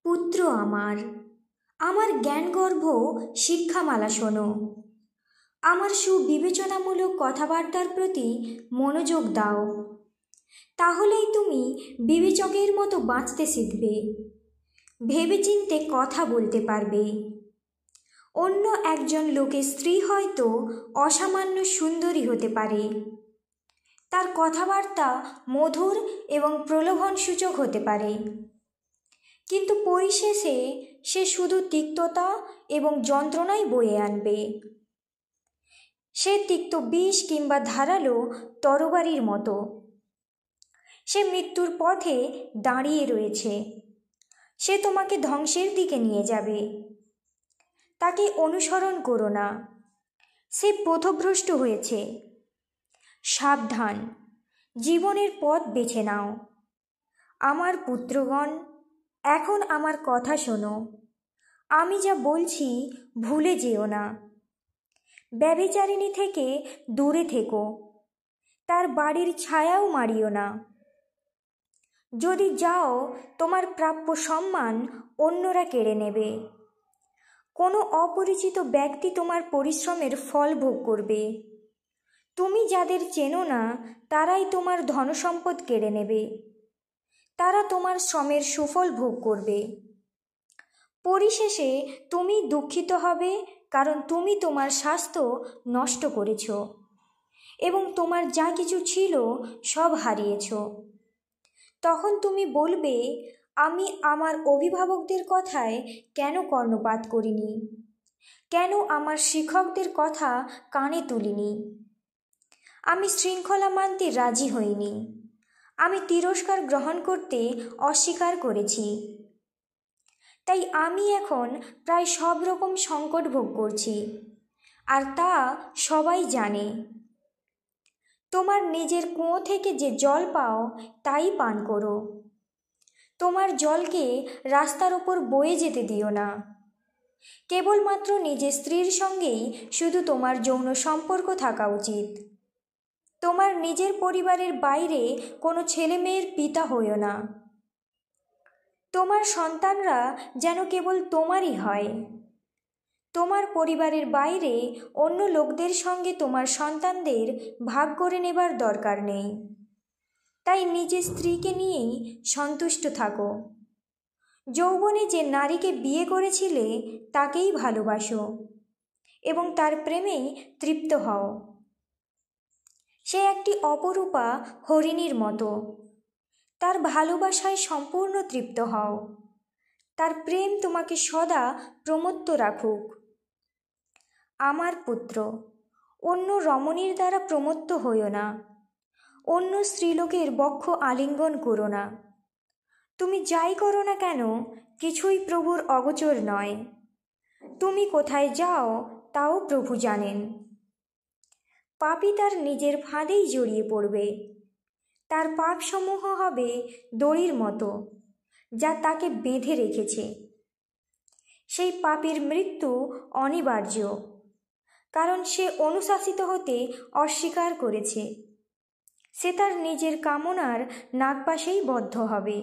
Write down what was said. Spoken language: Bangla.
পুত্র আমার জ্ঞানগর্ভ শিক্ষামালা শোনো। আমার সুবিবেচনামূলক কথাবার্তার প্রতি মনোযোগ দাও। তাহলেই তুমি বিবেচকের মতো বাঁচতে শিখবে, ভেবেচিন্তে কথা বলতে পারবে। অন্য একজন লোকের স্ত্রী হয়তো অসামান্য সুন্দরী হতে পারে, তার কথাবার্তা মধুর এবং প্রলোভনসূচক হতে পারে, কিন্তু পরিশেষে সে শুধু তিক্ততা এবং যন্ত্রণাই বয়ে আনবে। সে তিক্ত বিষ কিংবা ধারালো তরবারির মতো। সে মৃত্যুর পথে দাঁড়িয়ে রয়েছে। সে তোমাকে ধ্বংসের দিকে নিয়ে যাবে। তাকে অনুসরণ করো না, সে পথভ্রষ্ট হয়েছে। সাবধান, জীবনের পথ বেছে নাও। আমার পুত্রগণ, এখন আমার কথা শোনো। আমি যা বলছি ভুলে যেও না। ব্যভিচারিণী থেকে দূরে থেকো, তার বাড়ির ছায়াও মারিও না। যদি যাও, তোমার প্রাপ্য সম্মান অন্যরা কেড়ে নেবে। কোনো অপরিচিত ব্যক্তি তোমার পরিশ্রমের ফল ভোগ করবে। তুমি যাদের চেনো না, তারাই তোমার ধনসম্পদ কেড়ে নেবে। তারা তোমার শ্রমের সুফল ভোগ করবে। পরিশেষে তুমি দুঃখিত হবে, কারণ তুমি তোমার স্বাস্থ্য নষ্ট করেছ এবং তোমার যা কিছু ছিল সব হারিয়েছ। তখন তুমি বলবে, আমি আমার অভিভাবকদের কথায় কেন কর্ণপাত করিনি, কেন আমার শিক্ষকদের কথা কানে তুলিনি। আমি শৃঙ্খলা মানতে রাজি হইনি, আমি তিরস্কার গ্রহণ করতে অস্বীকার করেছি। তাই আমি এখন প্রায় সব রকম সংকট ভোগ করছি, আর তা সবাই জানে। তোমার নিজের কুয়ো থেকে যে জল পাও তাই পান করো। তোমার জলকে রাস্তার ওপর বয়ে যেতে দিও না। কেবলমাত্র নিজের স্ত্রীর সঙ্গেই শুধু তোমার যৌন সম্পর্ক থাকা উচিত। তোমার নিজের পরিবারের বাইরে কোনো ছেলে মেয়ের পিতা হইও না। তোমার সন্তানরা যেন কেবল তোমারই হয়। তোমার পরিবারের বাইরে অন্য লোকদের সঙ্গে তোমার সন্তানদের ভাগ করে নেবার দরকার নেই। তাই নিজের স্ত্রীকে নিয়েই সন্তুষ্ট থাকো। যৌবনে যে নারীকে বিয়ে করেছিলে তাকেই ভালোবাসো এবং তার প্রেমেই তৃপ্ত হও। সে একটি অপরূপা হরিণীর মতো। তার ভালোবাসায় সম্পূর্ণ তৃপ্ত হও। তার প্রেম তোমাকে সদা প্রমত্ত রাখুক। আমার পুত্র, অন্য রমণীর দ্বারা প্রমত্ত হইও না। অন্য স্ত্রীলোকের বক্ষ আলিঙ্গন করো না। তুমি যাই করো না কেন, কিছুই প্রভুর অগোচর নয়। তুমি কোথায় যাও তাও প্রভু জানেন। পাপী তার নিজের ফাঁদেই জড়িয়ে পড়বে। তার পাপসমূহ হবে দড়ির মতো, যা তাকে বেঁধে রেখেছে। সেই পাপীর মৃত্যু অনিবার্য, কারণ সে অনুশাসিত হতে অস্বীকার করেছে। সে তার নিজের কামনার নাগপাশেই বদ্ধ হবে।